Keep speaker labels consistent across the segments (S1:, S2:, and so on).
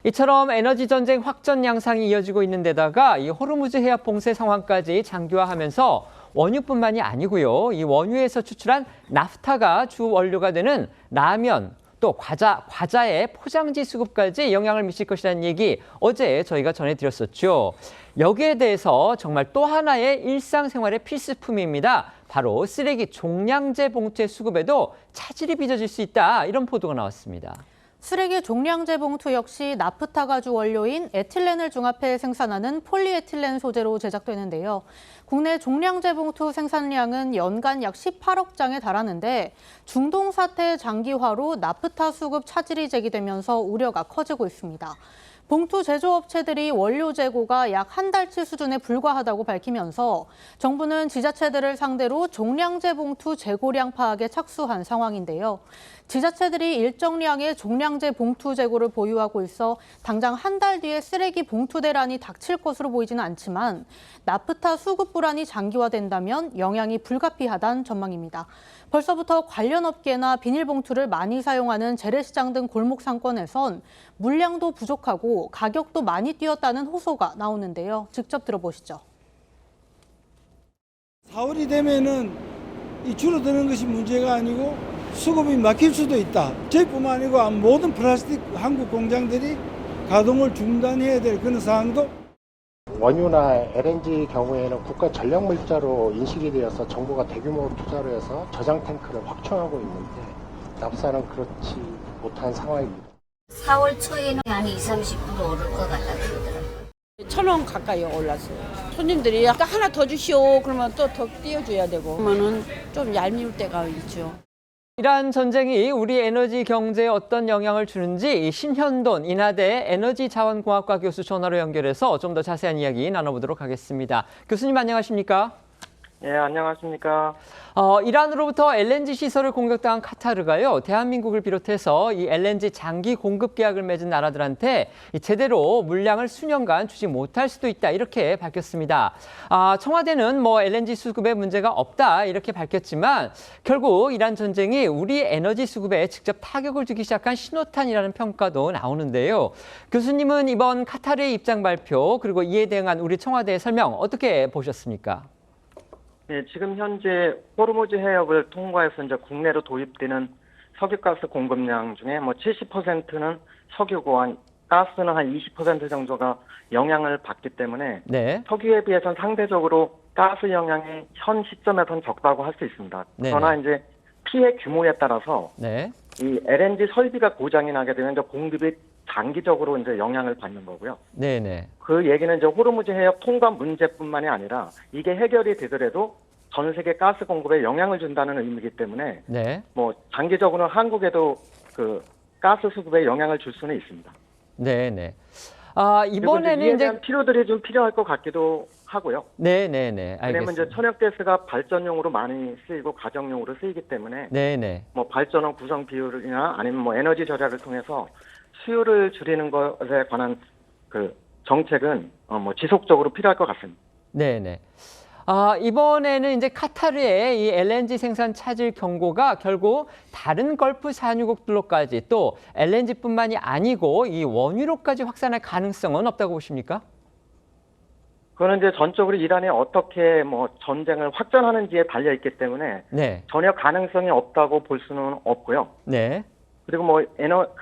S1: 이처럼 에너지 전쟁 확전 양상이 이어지고 있는 데다가 이 호르무즈 해협 봉쇄 상황까지 장기화하면서 원유뿐만이 아니고요. 이 원유에서 추출한 나프타가 주 원료가 되는 라면, 또 과자의 포장지 수급까지 영향을 미칠 것이라는 얘기 어제 저희가 전해드렸었죠. 여기에 대해서 정말 또 하나의 일상생활의 필수품입니다. 바로 쓰레기 종량제 봉투의 수급에도 차질이 빚어질 수 있다. 이런 보도가 나왔습니다.
S2: 쓰레기 종량제 봉투 역시 나프타가 주 원료인 에틸렌을 중합해 생산하는 폴리에틸렌 소재로 제작되는데요. 국내 종량제 봉투 생산량은 연간 약 18억 장에 달하는데 중동 사태 장기화로 나프타 수급 차질이 제기되면서 우려가 커지고 있습니다. 봉투 제조업체들이 원료 재고가 약 한 달치 수준에 불과하다고 밝히면서 정부는 지자체들을 상대로 종량제 봉투 재고량 파악에 착수한 상황인데요. 지자체들이 일정량의 종량제 봉투 재고를 보유하고 있어 당장 한 달 뒤에 쓰레기 봉투 대란이 닥칠 것으로 보이지는 않지만 나프타 수급 불안이 장기화된다면 영향이 불가피하다는 전망입니다. 벌써부터 관련 업계나 비닐봉투를 많이 사용하는 재래시장 등 골목 상권에선 물량도 부족하고 가격도 많이 뛰었다는 호소가 나오는데요. 직접 들어보시죠.
S3: 4월이 되면은 이 줄어드는 것이 문제가 아니고 수급이 막힐 수도 있다. 저희뿐만 아니고 모든 플라스틱 한국 공장들이 가동을 중단해야 될 그런 상황도
S4: 원유나 LNG 경우에는 국가 전략 물자로 인식이 되어서 정부가 대규모 투자를 해서 저장 탱크를 확충하고 있는데 납사는 그렇지 못한 상황입니다.
S5: 4월 초에는 한 20-30% 오를 것 같다 그러더라고요.
S6: 1,000원 가까이 올랐어요. 손님들이 아까 하나 더 주시오 그러면 또 더 띄워줘야 되고 그러면은 좀 얄미울 때가 있죠.
S1: 이란 전쟁이 우리 에너지 경제에 어떤 영향을 주는지 신현돈 인하대 에너지자원공학과 교수 전화로 연결해서 좀 더 자세한 이야기 나눠보도록 하겠습니다. 교수님 안녕하십니까?
S7: 예, 안녕하십니까.
S1: 이란으로부터 LNG 시설을 공격당한 카타르가요, 대한민국을 비롯해서 이 LNG 장기 공급 계약을 맺은 나라들한테 제대로 물량을 수년간 주지 못할 수도 있다 이렇게 밝혔습니다. 청와대는 LNG 수급에 문제가 없다 이렇게 밝혔지만 결국 이란 전쟁이 우리 에너지 수급에 직접 타격을 주기 시작한 신호탄이라는 평가도 나오는데요. 교수님은 이번 카타르의 입장 발표 그리고 이에 대응한 우리 청와대의 설명 어떻게 보셨습니까?
S7: 네, 지금 현재 호르무즈 해협을 통과해서 이제 국내로 도입되는 석유가스 공급량 중에 70%는 석유고 가스는 한 20% 정도가 영향을 받기 때문에
S1: 네.
S7: 석유에 비해서는 상대적으로 가스 영향이 현 시점에서는 적다고 할 수 있습니다. 그러나 이제 피해 규모에 따라서
S1: 네.
S7: 이 LNG 설비가 고장이 나게 되면 이제 공급이 장기적으로 이제 영향을 받는 거고요.
S1: 네네.
S7: 그 얘기는 이제 호르무즈 해협 통과 문제뿐만이 아니라 이게 해결이 되더라도 전 세계 가스 공급에 영향을 준다는 의미이기 때문에
S1: 네.
S7: 장기적으로는 한국에도 그 가스 수급에 영향을 줄 수는 있습니다.
S1: 네네.
S7: 이번에는 이에
S1: 이번에는
S7: 대한 필요들이 좀 필요할 것 같기도 하고요.
S1: 네네네. 알겠습니다.
S7: 왜냐면 이제 천연가스가 발전용으로 많이 쓰이고 가정용으로 쓰이기 때문에
S1: 네네.
S7: 발전원 구성 비율이나 아니면 에너지 절약을 통해서 수요를 줄이는 것에 관한 그 정책은 지속적으로 필요할 것 같습니다.
S1: 네네. 이번에는 이제 카타르의 이 LNG 생산 차질 경고가 결국 다른 걸프 산유국들로까지 또 LNG뿐만이 아니고 이 원유로까지 확산할 가능성은 없다고 보십니까?
S7: 그거는 이제 전적으로 이란이 어떻게 전쟁을 확전하는지에 달려 있기 때문에
S1: 네.
S7: 전혀 가능성이 없다고 볼 수는 없고요.
S1: 네.
S7: 그리고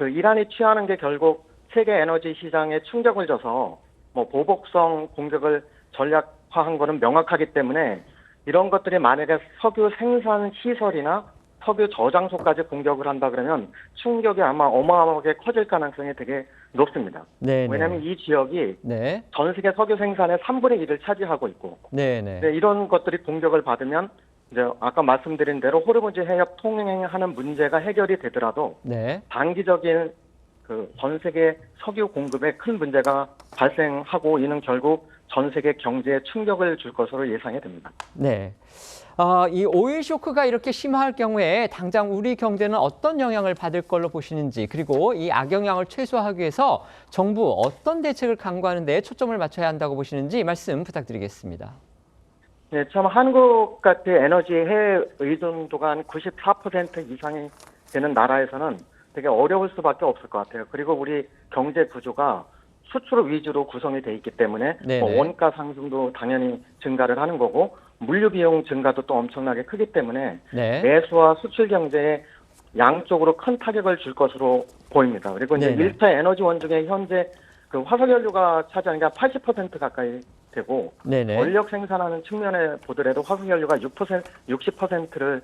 S7: 이란이 취하는 게 결국 세계 에너지 시장에 충격을 줘서 보복성 공격을 전략화한 거는 명확하기 때문에 이런 것들이 만약에 석유 생산 시설이나 석유 저장소까지 공격을 한다 그러면 충격이 아마 어마어마하게 커질 가능성이 되게 높습니다.
S1: 네네.
S7: 왜냐하면 이 지역이
S1: 네.
S7: 전 세계 석유 생산의 3분의 1을 차지하고 있고
S1: 네네.
S7: 이런 것들이 공격을 받으면 이제 아까 말씀드린 대로 호르무즈 해협 통행하는 문제가 해결이 되더라도
S1: 네.
S7: 단기적인 그 전 세계 석유 공급에 큰 문제가 발생하고 이는 결국 전 세계 경제에 충격을 줄 것으로 예상이 됩니다.
S1: 네. 이 오일 쇼크가 이렇게 심할 경우에 당장 우리 경제는 어떤 영향을 받을 걸로 보시는지 그리고 이 악영향을 최소화하기 위해서 정부 어떤 대책을 강구하는 데 초점을 맞춰야 한다고 보시는지 말씀 부탁드리겠습니다.
S7: 네, 참 한국 같은 에너지 해외 의존도가 한 94% 이상이 되는 나라에서는 되게 어려울 수밖에 없을 것 같아요. 그리고 우리 경제 구조가 수출 위주로 구성이 돼 있기 때문에
S1: 네네.
S7: 뭐 원가 상승도 당연히 증가를 하는 거고 물류 비용 증가도 또 엄청나게 크기 때문에
S1: 네.
S7: 내수와 수출 경제에 양쪽으로 큰 타격을 줄 것으로 보입니다. 그리고 이제
S1: 네네.
S7: 1차 에너지원 중에 현재 그 화석연료가 차지하는 게 80% 가까이 되고
S1: 네네.
S7: 원력 생산하는 측면에 보더라도 화석연료가 60%를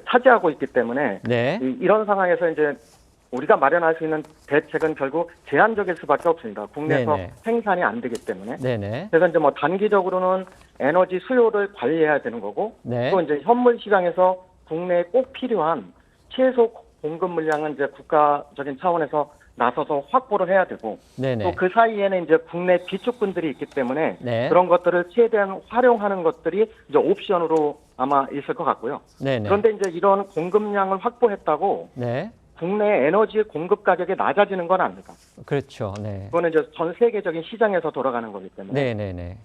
S7: 차지하고 있기 때문에
S1: 네.
S7: 이런 상황에서 이제 우리가 마련할 수 있는 대책은 결국 제한적일 수밖에 없습니다. 국내에서
S1: 네네.
S7: 생산이 안 되기 때문에.
S1: 네네.
S7: 그래서 이제 뭐 단기적으로는 에너지 수요를 관리해야 되는 거고,
S1: 네.
S7: 또 이제 현물 시장에서 국내에 꼭 필요한 최소 공급 물량은 이제 국가적인 차원에서 나서서 확보를 해야 되고,
S1: 네네.
S7: 또 그 사이에는 이제 국내 비축분들이 있기 때문에
S1: 네.
S7: 그런 것들을 최대한 활용하는 것들이 이제 옵션으로 아마 있을 것 같고요.
S1: 네네.
S7: 그런데 이제 이런 공급량을 확보했다고
S1: 네.
S7: 국내 에너지 공급 가격이 낮아지는 건 아닙니다.
S1: 그렇죠. 네.
S7: 그거는 이제 전 세계적인 시장에서 돌아가는 거기 때문에.
S1: 네네네.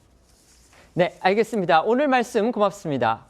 S1: 네, 알겠습니다. 오늘 말씀 고맙습니다.